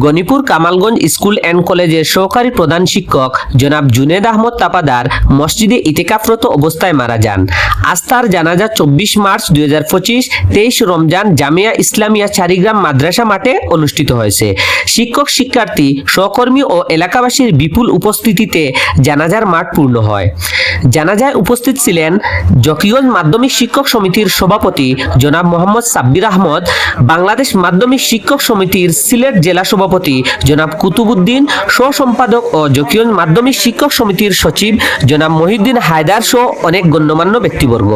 Ganipur Kamalganj school and কলেজের সহকারী প্রধান শিক্ষক জনাব জুনেদ আহমদ তাপাদার মসজিদে ইতিকাফরত অবস্থায় মারা যান। আস্তার জানাজা 24 মার্চ 2025 23 রমজান জামিয়া ইসলামিয়া চারিগ্রাম মাদ্রাসা মাঠে অনুষ্ঠিত হয়েছে। শিক্ষক শিক্ষার্থী সহকর্মী ও এলাকাবাসীর বিপুল উপস্থিতিতে জানাজার মাঠ পূর্ণ হয়। জানাজায় উপস্থিত ছিলেন জকিগঞ্জ মাধ্যমিক শিক্ষক সমিতির সভাপতি জনাব মোহাম্মদ সাব্বির আহমদ, বাংলাদেশ মাধ্যমিক শিক্ষক সমিতির সিলেট জেলা সভাপতি জনাব কুতুবুদ্দিন, সহ সম্পাদক ও জকিগঞ্জ মাধ্যমিক শিক্ষক সমিতির সচিব জনাব মহিউদ্দিন হায়দার সহ অনেক গণ্যমান্য ব্যক্তিবর্গ।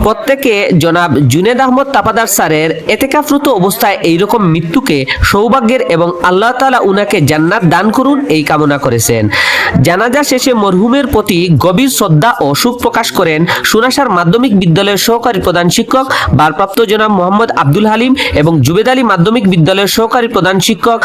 প্রত্যেকে জনাব জুনেদ আহমদ তাপাদার স্যারের এতেকাফরত অবস্থায় এইরকম মৃত্যুকে সৌভাগ্যের এবং আল্লাহ তাআলা উনাকে জান্নাত দান করুন এই কামনা করেছেন। জানাজা শেষে মরহুমের প্রতি গভীর শ্রদ্ধা ও শোক প্রকাশ করেন সুনাসার মাধ্যমিক বিদ্যালয়ের সহকারী প্রধান শিক্ষক ভারপ্রাপ্ত জনাব মোহাম্মদ আব্দুল হালিম এবং জুবেদ আলী মাধ্যমিক বিদ্যালয়ের সহকারী প্রধান শিক্ষক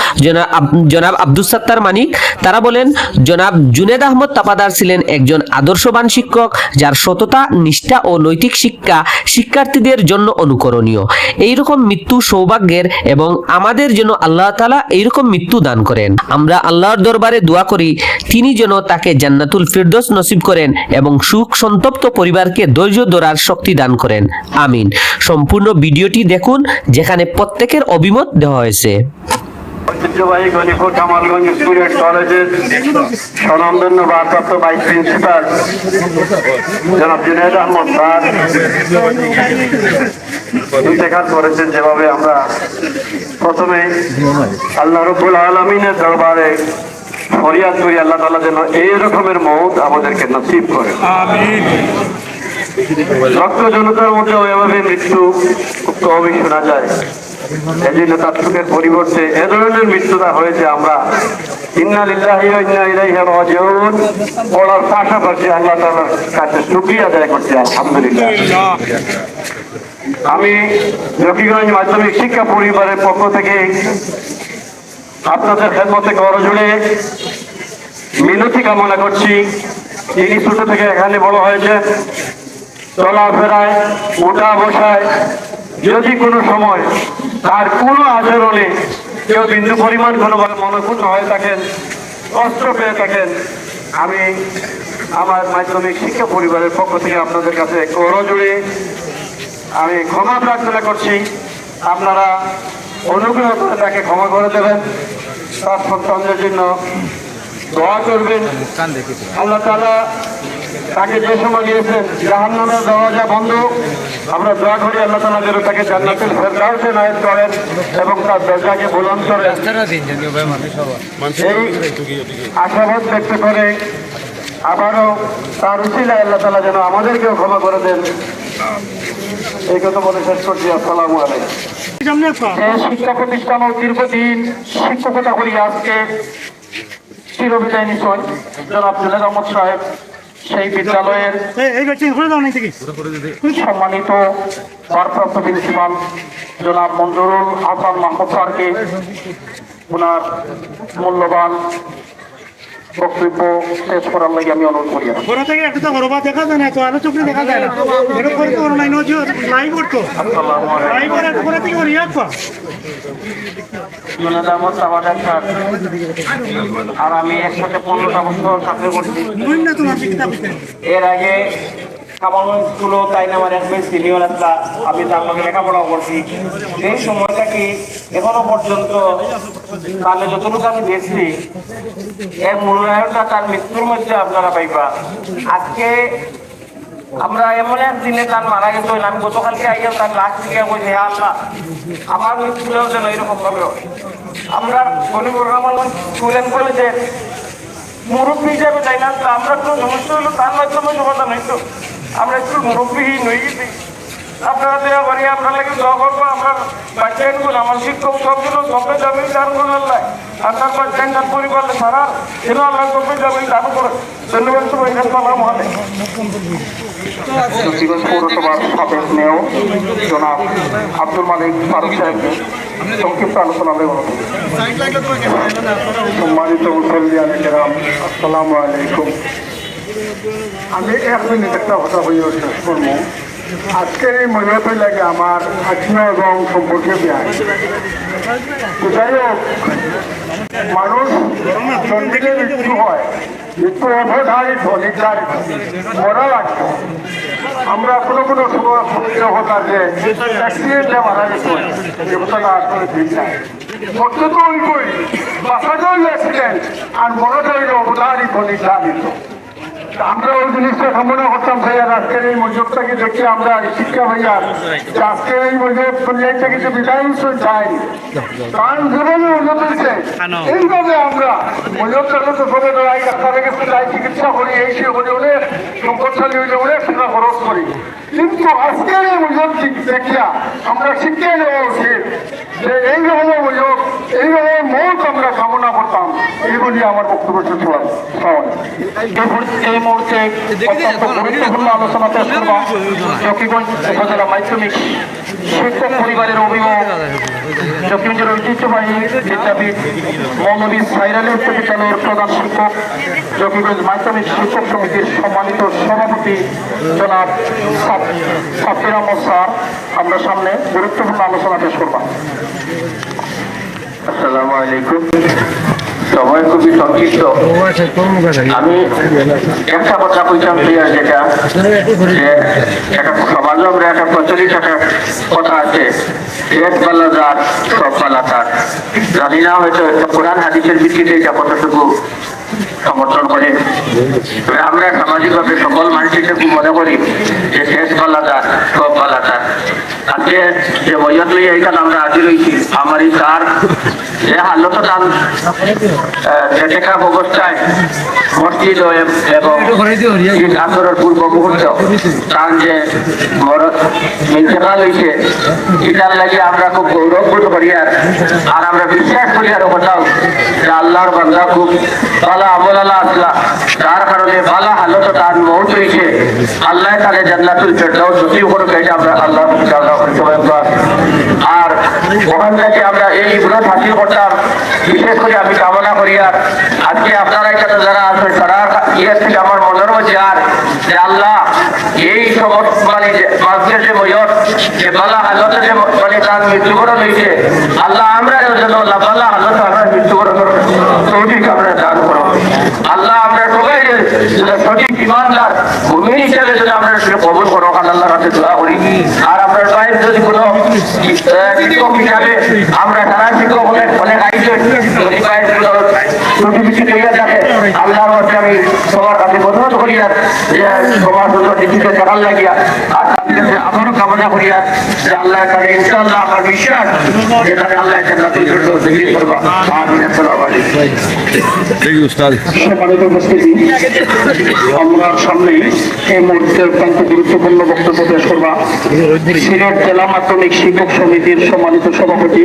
জনাব আব্দুল সাত্তার মানিক। তারা বলেন, জনাব জুনেদ আহমদ তাপাদার ছিলেন একজন আদর্শবান শিক্ষক, যার সততা, নিষ্ঠা ও নৈতিক শিক্ষা শিক্ষার্থীদের জন্য অনুকরণীয়। এইরকম মৃত্যু সৌভাগ্যের এবং আমাদের জন্য আল্লাহ তাআলা এইরকম মৃত্যু দান করেন। আমরা আল্লাহর দরবারে দোয়া করি তিনি যেন তাকে জান্নাতুল ফিরদৌস নসিব করেন এবং সুখ সন্তপ্ত পরিবারকে ধৈর্য ধরার শক্তি দান করেন। আমিন। সম্পূর্ণ ভিডিওটি দেখুন, যেখানে প্রত্যেকের অভিমত দেওয়া হয়েছে। ঐতিহ্যবাহী গনিপুর কামালগঞ্জ স্কুল অ্যান্ড কলেজের স্বনামধন্য ভারপ্রাপ্ত ভাইস প্রিন্সিপাল জনাব জুনেদ আহমদ স্যার ইন্তেকাল করেছেন। যেভাবে আমরা প্রথমে আল্লাহ রাব্বুল আলামিনের দরবারে ফরিয়াদ করি, আল্লাহ তাআলা যেন এই রকমের মওত আমাদেরকে নসিব করেন। আমিন। রক্ত জনতার মধ্যে ওইভাবে মৃত্যু খুব কমই শোনা যায়। এই জন্য তার সুখের পরিবর্তে এ ধরনের মৃত্যুটা হয়েছে। আমরা ইন্না লিল্লাহি ওয়া ইন্না ইলাইহি রাজিউন পড়ার পাশাপাশি আল্লাহ তাআলার কাছে শুকরিয়া আদায় করছি, আলহামদুলিল্লাহ। আমি জকিগঞ্জ মাধ্যমিক শিক্ষা পরিবারের পক্ষ থেকে আপনাদের খেদমতে করজোড়ে মিনতি কামনা করছি। তিনি ছোট থেকে এখানে বড় হয়েছে, চলাফেরায়, ওঠা বসায় যদি কোনো সময় তার কোনো আচরণে কেউ বিন্দু পরিমাণ কোনোভাবে মনক্ষুণ্ণ হয়ে থাকেন, কষ্ট পেয়ে থাকেন, আমি আমার মাধ্যমিক শিক্ষা পরিবারের পক্ষ থেকে আপনাদের কাছে করজোড়ে আমি ক্ষমা প্রার্থনা করছি। আপনারা অনুগ্রহ করে তাকে ক্ষমা করে দেবেন, তার সন্তানদের জন্য দোয়া করবেন। আল্লাহ তাআলা তাকে যে সময় দিয়েছেন জাহান্নামের দরজা বন্ধ, আমরা দোয়া করি আল্লাহ তাআলা যেন তাকে জান্নাতুল ফেরদাউসে নায়েব করেন এবং তার দরজাকে বুলন্দ করেন। আশাবাদ ব্যক্ত করে আবারও তার উসিলায় আল্লাহ তাআলা যেন আমাদেরকেও ক্ষমা করে দেন, এই কথা বলে শেষ করছি। আসসালামু আলাইকুম। শিক্ষা প্রতিষ্ঠান দীর্ঘদিন শিক্ষকতা করি, আজকে চিরবিদায় নিশ্চয় জনাব জুনেদ আহমদ সাহেব সেই বিদ্যালয়ের সম্মানিত ভারপ্রাপ্ত প্রিন্সিপাল জনাব মঞ্জুরুল হাসান মাহমুদ স্যারকে ওনার মূল্যবান বক্তব্য শেষ করার লাগে আমি অনুরোধ করি। আর আমি একসাথে 15টা বছর চাকরি করছি। এর আগে কামালগঞ্জ স্কুলও তাই না আমার একবার সিনিয়র একটা, আমি তার সঙ্গে লেখাপড়াও করছি। এই সময়টা কি এখনো পর্যন্ত তাহলে যতটুকু আমি দেখছি এর মূল্যায়নটা তার মৃত্যুর মধ্যে আপনারা পাইবা। আজকে আমরা এমন এক দিনে তার মারা গেছে, আমি গতকালকে আইয়া তার লাশ থেকে বলছি, হ্যাঁ আল্লাহ আমার মৃত্যুটাও যেন এরকম ভাবে। আমরা গনিপুর কামালগঞ্জ স্কুল অ্যান্ড কলেজের মুরব্বী হিসাবে তাই না, আমরা তো সমস্যা হলো তার মাধ্যমে সমাধান হইতো। আমরা একটু মুরব্বীহীন হয়ে গেছি। আপনারা দেওয়া বাড়ি আপনার লাগে দোয়া করবো। আপনার বাচ্চাইন গুণ আমার শিক্ষক সবগুলো সবে যাবেন তার গুণ আল্লাহ, আর তার বাচ্চাইন তার পরিবার সারা যেন আল্লাহ সবে যাবেন দান করে। ধন্যবাদ। আসসালামু আলাইকুম। পৌরসভার সাবেক মেয়র জনাব আব্দুল মালিক ফারুক সাহেবকে সংক্ষিপ্ত আলোচনা অনুরোধ। সম্মানিত মুসল্লিয়ান কেরাম, আসসালামু আলাইকুম। আমি 1 মিনিট একটা কথা বলে শেষ করবো। আজকের এই মহিলাদের লাগে আমার আত্মীয় এবং সম্পর্কে যাই হোক, অবধারিত নির্ধারিত করা লাগতো। আমরা কোনো কোনো সময় শুনতে হতাম যে অ্যাক্সিডেন্টে মারা গেছে, এ কথাটা আসলে ঠিক না। সত্য তো ওই বাসাটা হইল অ্যাক্সিডেন্ট আর বড়টা হইল অবধারিত নির্ধারিত। আমরা ওই জিনিসটা কামনা করতাম ভাইয়ার আজকের এই মজুরটাকে দেখে আমরা শিক্ষা ভাইয়ার যে আজকের এই মজুর পর্যায়টাকে যে বিদায় চাই, কারণ যেভাবে মজুর হয়েছে এইভাবে আমরা মজুর চালু তো সবে লড়াই ডাক্তারের কাছে যাই, চিকিৎসা করি, এই সে করি, অনেক সম্পদশালী হইলে অনেক টাকা খরচ করি। কিন্তু আজকের এই মজুর দেখিয়া আমরা শিক্ষা নেওয়া উচিত যে এইভাবে মজুর এইভাবে মত আমরা কামনা করতাম। এইগুলি আমার বক্তব্য শেষ হয়। এই মুহূর্তে অত্যন্ত গুরুত্বপূর্ণ আলোচনা পেশ করব জকিগঞ্জ উপজেলা মাধ্যমিক শিক্ষক পরিবারের অভিভাবক, জকিগঞ্জের ঐতিহ্যবাহী বিদ্যাপীঠ মৌলভী সাইরালী উচ্চ বিদ্যালয়ের প্রধান শিক্ষক, জকিগঞ্জ মাধ্যমিক শিক্ষক সমিতির সম্মানিত সভাপতি জনাব সাফির আহমদ স্যার আমরা সামনে গুরুত্বপূর্ণ আলোচনা পেশ করব। আসসালামু আলাইকুম। সময় খুবই সংক্ষিপ্ত। আমি একটা কথা কইতাম প্রিয়ার যেটা যে একটা সমাজে আমরা একটা প্রচলিত একটা কথা আছে, এক পাল্লা যার সব পাল্লা তার। জানি না হয়তো কোরআন হাদিসের ভিত্তিতে এটা কতটুকু সমর্থন করে। আমরা সামাজিকভাবে সকল মানুষকে মনে করি যে শেষ পাল্লা তার সব পাল্লা তার। আজকে যে বইয়ত লইয়া এখানে আমরা হাজির হয়েছি, আমার এই তার যে হালত টান দেখা অবস্থায় মসজিদ এবং আসরের পূর্ব মুহূর্ত টান যে ইন্তেকাল হয়েছে, এটার লাগে আমরা খুব গৌরববোধ করি। আর আমরা বিশ্বাস করি আর কোথাও যে আল্লাহর বান্দা খুব ভালো আমল আল্লাহ আসলা, তার কারণে ভালো হালত তার মৌত হয়েছে। আল্লাহ তাহলে জান্নাতুল ফেরদাউস নসিব করুক, এটা আমরা আল্লাহ আর ওখান থেকে আমরা এই ইবরাত হাসিল করতাম। বিশেষ করে আমি কামনা করি আর আজকে আপনারা এখানে যারা আছেন তারা ইয়ের থেকে আমার মনের মধ্যে আর যে আল্লাহ এই সমস্ত মানে মানুষের যে বয়স যে বালা হালতে যে মানে তার মৃত্যুবরণ হয়েছে, আল্লাহ আমরা যেন বালা হালত আমরা মৃত্যুবরণ সঠিক আমরা দান করো। আল্লাহ আমরা সবাই সঠিক ইমানদার মুমিন হিসেবে যদি আমরা কবুল করো, আল্লাহর কাছে দোয়া করি। আর আপনার বাইরে যদি কোনো শিক্ষক হিসাবে আমরা যারা শিক্ষক অনেক আইসে আল্লাহর মধ্যে আমি সবার কাছে অনুরোধ করি আর সবার দৃষ্টিতে দেখার লাগিয়া আর আমারও কামনা করি আর যে আল্লাহ তাহলে ইনশাআল্লাহ আমার বিশ্বাস যে তাহলে আল্লাহ জান্নাতুল ফেরদাউস নসিব করবে। আমিন। আসসালামু আলাইকুম। আমরা সামনে এই মুহূর্তে অত্যন্ত গুরুত্বপূর্ণ বক্তব্য পেশ করবা সিলেট জেলা মাধ্যমিক শিক্ষক সমিতির সম্মানিত সভাপতি,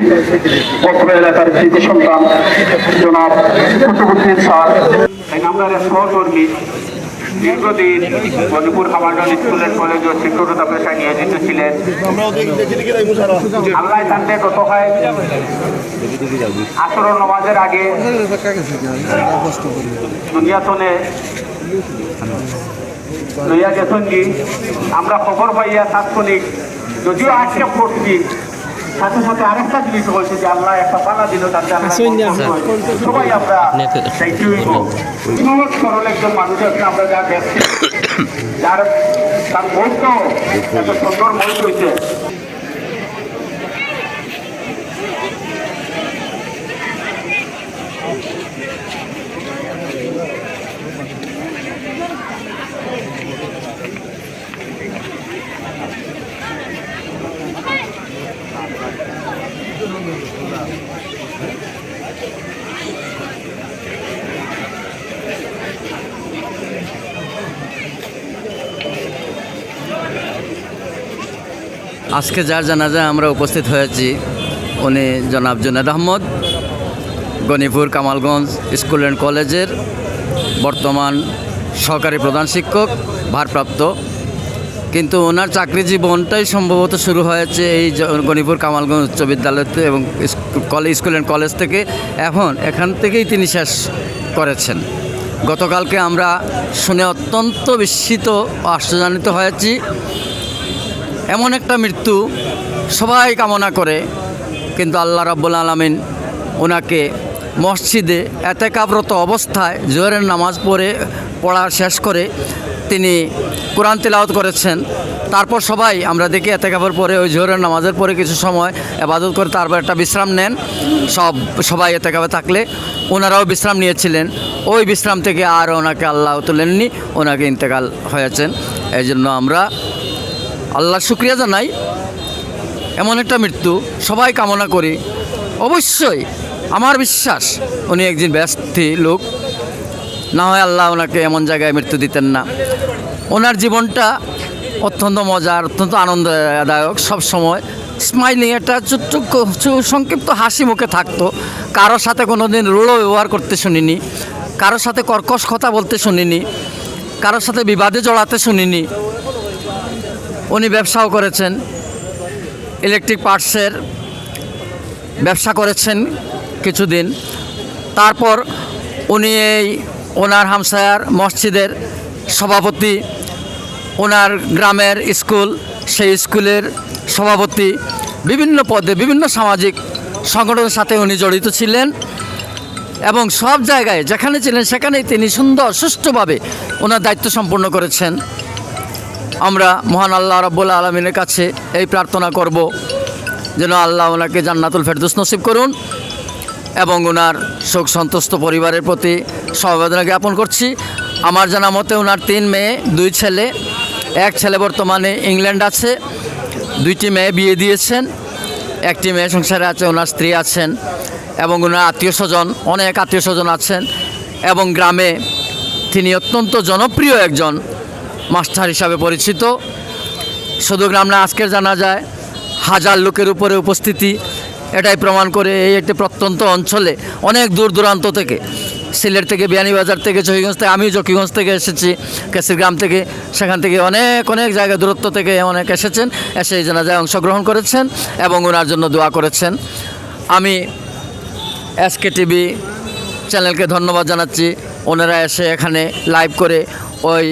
অত্র এলাকার কৃতি সন্তান জনাব কুতুবুদ্দিন স্যার। আমরা সহকর্মী দীর্ঘদিন গণিপুর হামাডন স্কুল এন্ড কলেজ ও শিক্ষকতা পেশায় নিয়োজিত ছিলেন। আল্লাহ তান্তে গতকাল আসর নামাজের আগে দুনিয়াতনে লইয়া গেছেন কি আমরা খবর পাইয়া তাৎক্ষণিক যদিও আজকে পড়ছি, সাথে সাথে আরেকটা জিনিস বলছে যে আল্লাহ একটা পালা দিল, তাতে সবাই আমরা সহজ সরল একজন মানুষ আছে আমরা যা দেখছি, যার তার মৌত এত সুন্দর মৌত হয়েছে। আজকে যার জানাজায় আমরা উপস্থিত হয়েছি উনি জনাব জুনেদ আহমদ, গণিপুর কামালগঞ্জ স্কুল অ্যান্ড কলেজের বর্তমান সহকারী প্রধান শিক্ষক ভারপ্রাপ্ত। কিন্তু ওনার চাকরি জীবনটাই সম্ভবত শুরু হয়েছে এই গণিপুর কামালগঞ্জ উচ্চ বিদ্যালয়তে এবং স্কুল অ্যান্ড কলেজ থেকে। এখান থেকেই তিনি শেষ করেছেন। গতকালকে আমরা শুনে অত্যন্ত বিস্মিত ও আশ্চর্যান্বিত হয়েছি। এমন একটা মৃত্যু সবাই কামনা করে, কিন্তু আল্লাহ রাব্বুল আলামিন ওনাকে মসজিদে এতেকাফরত অবস্থায় জোহরের নামাজ পড়া শেষ করে তিনি কোরআন তেলাওয়াত করেছেন। তারপর সবাই আমরা দেখি এতেকাফের পরে ওই জোহরের নামাজের পরে কিছু সময় ইবাদত করে তারপর একটা বিশ্রাম নেন। সবাই এতেকাফে থাকলে ওনারাও বিশ্রাম নিয়েছিলেন। ওই বিশ্রাম থেকে আর ওনাকে আল্লাহ তুলেননি, ওনাকে ইন্তেকাল হয়েছেন। এই জন্য আমরা আল্লাহর শুকরিয়া জানাই। এমন একটা মৃত্যু সবাই কামনা করি। অবশ্যই আমার বিশ্বাস উনি একজন ব্যস্তি লোক, না হয় আল্লাহ ওনাকে এমন জায়গায় মৃত্যু দিতেন না। ওনার জীবনটা অত্যন্ত মজার, অত্যন্ত আনন্দদায়ক, সবসময় স্মাইলিং, একটা সংক্ষিপ্ত হাসি মুখে থাকতো। কারোর সাথে কোনো দিন রূঢ় ব্যবহার করতে শুনিনি, কারোর সাথে কর্কশ কথা বলতে শুনিনি, কারোর সাথে বিবাদে জড়াতে শুনিনি। উনি ব্যবসাও করেছেন, ইলেকট্রিক পার্টসের ব্যবসা করেছেন কিছুদিন। তারপর উনি ওনার হামসায়ার মসজিদের সভাপতি, ওনার গ্রামের স্কুল, সেই স্কুলের সভাপতি, বিভিন্ন পদে বিভিন্ন সামাজিক সংগঠনের সাথে উনি জড়িত ছিলেন এবং সব জায়গায় যেখানে ছিলেন সেখানেই তিনি সুন্দর সুষ্ঠুভাবে ওনার দায়িত্ব সম্পন্ন করেছেন। আমরা মহান আল্লাহ রাব্বুল আলামিনের কাছে এই প্রার্থনা করব যেন আল্লাহ ওনাকে জান্নাতুল ফেরদৌস নসিব করুন এবং ওনার শোক সন্তুষ্ট পরিবারের প্রতি সমবেদনা জ্ঞাপন করছি। আমার জানা মতে ওনার 3 মেয়ে 2 ছেলে, এক ছেলে বর্তমানে ইংল্যান্ড আছে, 2টি মেয়ে বিয়ে দিয়েছেন, একটি মেয়ে সংসারে আছে, ওনার স্ত্রী আছেন এবং ওনার আত্মীয়স্বজন, অনেক আত্মীয়স্বজন আছেন এবং গ্রামে তিনি অত্যন্ত জনপ্রিয় একজন মাস্টার হিসাবে পরিচিত। শুধু গ্রাম না, আজকের জানা যায় 1000 লোকের উপরে উপস্থিতি, এটাই প্রমাণ করে এই একটি প্রত্যন্ত অঞ্চলে অনেক দূর দূরান্ত থেকে, সিলেট থেকে, বিয়ানীবাজার থেকে, জকিগঞ্জ থেকে, আমি জকিগঞ্জ থেকে এসেছি, কেসির গ্রাম থেকে, সেখান থেকে অনেক জায়গায় দূরত্ব থেকে অনেক এসেছেন, এসে এই জানাজায় অংশগ্রহণ করেছেন এবং ওনার জন্য দোয়া করেছেন। আমি এসকে টিভি চ্যানেলকে ধন্যবাদ জানাচ্ছি, ওনারা এসে এখানে লাইভ করে ওই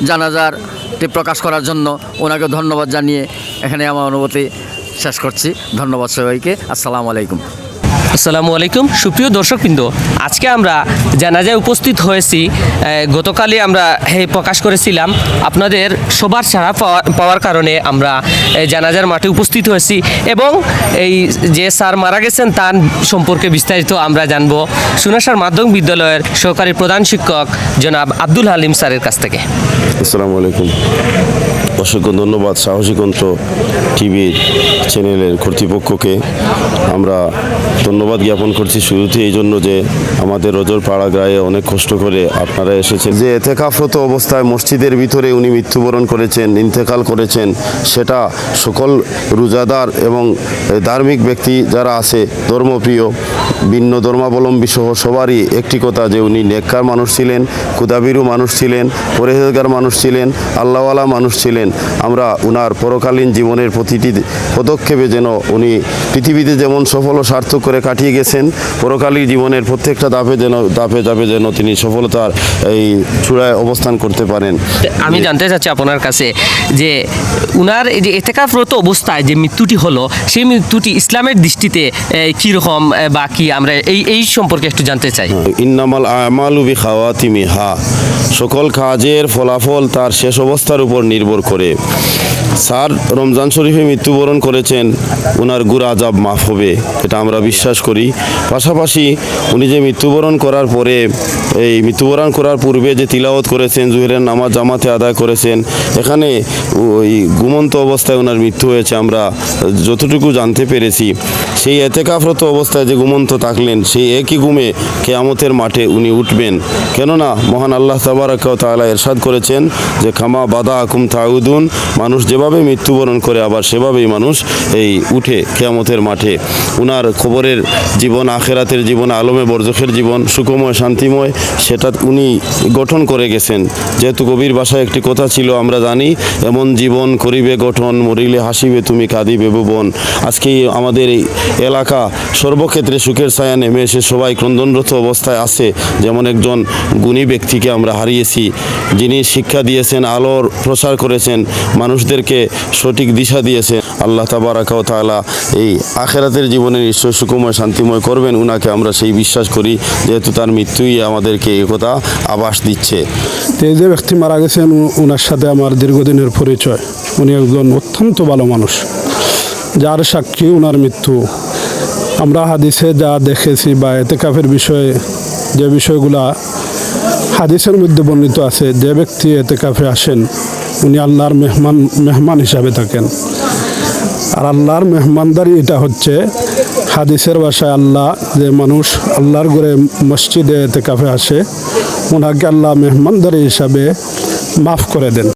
জানাজারটি প্রকাশ করার জন্য ওনাকে ধন্যবাদ জানিয়ে এখানে আমার অনুভূতি শেষ করছি। ধন্যবাদ সবাইকে। আসসালামু আলাইকুম। আসসালামু আলাইকুম। সুপ্রিয় দর্শকবৃন্দ, আজকে আমরা জানাজায় উপস্থিত হয়েছি। গতকালই আমরা প্রকাশ করেছিলাম, আপনাদের সবার সাড়া পাওয়ার কারণে আমরা জানাজার মাঠে উপস্থিত হয়েছি এবং এই যে স্যার মারা গেছেন তার সম্পর্কে বিস্তারিত আমরা জানব সুনাসার মাধ্যমিক বিদ্যালয়ের সহকারী প্রধান শিক্ষক জনাব আব্দুল হালিম স্যারের কাছ থেকে। আসসালামু আলাইকুম। অসংখ্য ধন্যবাদ সাহসী কণ্ঠ টিভি চ্যানেলের কর্তৃপক্ষকে। আমরা ধন্যবাদ জ্ঞাপন করছি শুরুতে এই জন্য যে আমাদের রজরপাড়া গ্রামে অনেক কষ্ট করে আপনারা এসেছেন। যে এতেকাফরত অবস্থায় মসজিদের ভিতরে উনি মৃত্যুবরণ করেছেন, ইন্তেকাল করেছেন, সেটা সকল রোজাদার এবং ধার্মিক ব্যক্তি যারা আছে, ধর্মপ্রিয়, ভিন্ন ধর্মাবলম্বী সহ সবারই একটি কথা যে উনি নেককার মানুষ ছিলেন, ক্ষুধাবিরু মানুষ ছিলেন, পরহেজগার মানুষ ছিলেন, আল্লাহওয়ালা মানুষ ছিলেন। আমরা উনার পরকালীন জীবনের প্রতিটি পদক্ষেপে যেন উনি পৃথিবীতে যেমন সফল ও সার্থক করে কাটিয়ে গেছেন, পরকালীন জীবনের প্রত্যেকটা ধাপে যেন তিনি সফলতার এই চূড়ায় অবস্থান করতে পারেন। আমি জানতে চাচ্ছি আপনার কাছে যে উনার এই যে এতেকাফরত অবস্থায় যে মৃত্যুটি হলো, সেই মৃত্যুটি ইসলামের দৃষ্টিতে কীরকম বা কি, আমরা এই সম্পর্কে একটু জানতে চাই। ইন্নামাল আমালু বিখাওয়াতিমিহা, সকল কাজের ফলাফল তার শেষ অবস্থার উপর নির্ভর করে। স্যার রমজান শরীফে মৃত্যুবরণ করেছেন, ওনার গুনাহ আযাব মাফ হবে, এটা আমরা বিশ্বাস করি। পাশাপাশি উনি যে মৃত্যুবরণ করার পরে, এই মৃত্যুবরণ করার পূর্বে যে তিলাওয়াত করেছেন, জোহরের নামাজ জামাতে আদায় করেছেন, এখানে ওই ঘুমন্ত অবস্থায় ওনার মৃত্যু হয়েছে আমরা যতটুকু জানতে পেরেছি। সেই এতেকাফরত অবস্থায় যে ঘুমন্ত থাকলেন, সেই একই ঘুমে কিয়ামতের মাঠে উনি উঠবেন। কেননা মহান আল্লাহ তাবারাকা ওয়া তাআলা ইরশাদ করেছেন যে কামা বাদাআকুম তাউদুন, মানুষ যেভাবে মৃত্যুবরণ করে আবার সেভাবেই মানুষ এই উঠে কিয়ামতের মাঠে। উনার খবরের জীবন, আখেরাতের জীবন, আলমে বরজখের জীবন সুখময় শান্তিময়, সেটা উনি গঠন করে গেছেন। যেহেতু কবির ভাষায় একটি কথা ছিল, আমরা জানি, এমন জীবন করিবে গঠন, মরিলে হাসিবে তুমি কাঁদিবে ভুবন। আজকে আমাদের এই এলাকা সর্বক্ষেত্রে সুখের ছায়া নেমে এসে সবাই ক্রন্দনরত অবস্থায় আছে। যেমন একজন গুণী ব্যক্তিকে আমরা হারিয়েছি, যিনি শিক্ষা দিয়েছেন, আলোর প্রসার করেছেন, মানুষদেরকে সঠিক দিশা দিয়েছেন। আল্লাহ তাবারাকা ওয়া তাআলা এই আখিরাতের জীবনে নিশ্চয় সুখময় শান্তিময় করবেন উনাকে আমরা সেই বিশ্বাস করি, যেহেতু তার মৃত্যুই আমাদেরকে এই কথা আভাস দিচ্ছে। তো এই যে ব্যক্তি মারা গেছেন ওনার সাথে আমার দীর্ঘদিনের পরিচয়। উনি একজন অত্যন্ত ভালো মানুষ, যার সাক্ষী ওনার মৃত্যু। আমরা হাদিসে যা দেখেছি বা এতেকাফের বিষয়ে যে বিষয়গুলা হাদিসের মধ্যে বর্ণিত আছে, যে ব্যক্তি এতেকাফে আসেন উনি আল্লাহর মেহমান হিসাবে থাকেন। আর আল্লাহর মেহমানদারি এটা হচ্ছে হাদিসের ভাষায় আল্লাহ, যে মানুষ আল্লাহর ঘরে মসজিদে এতেকাফে আসে ওনাকে আল্লাহ মেহমানদারি হিসাবে মাফ করে দেন।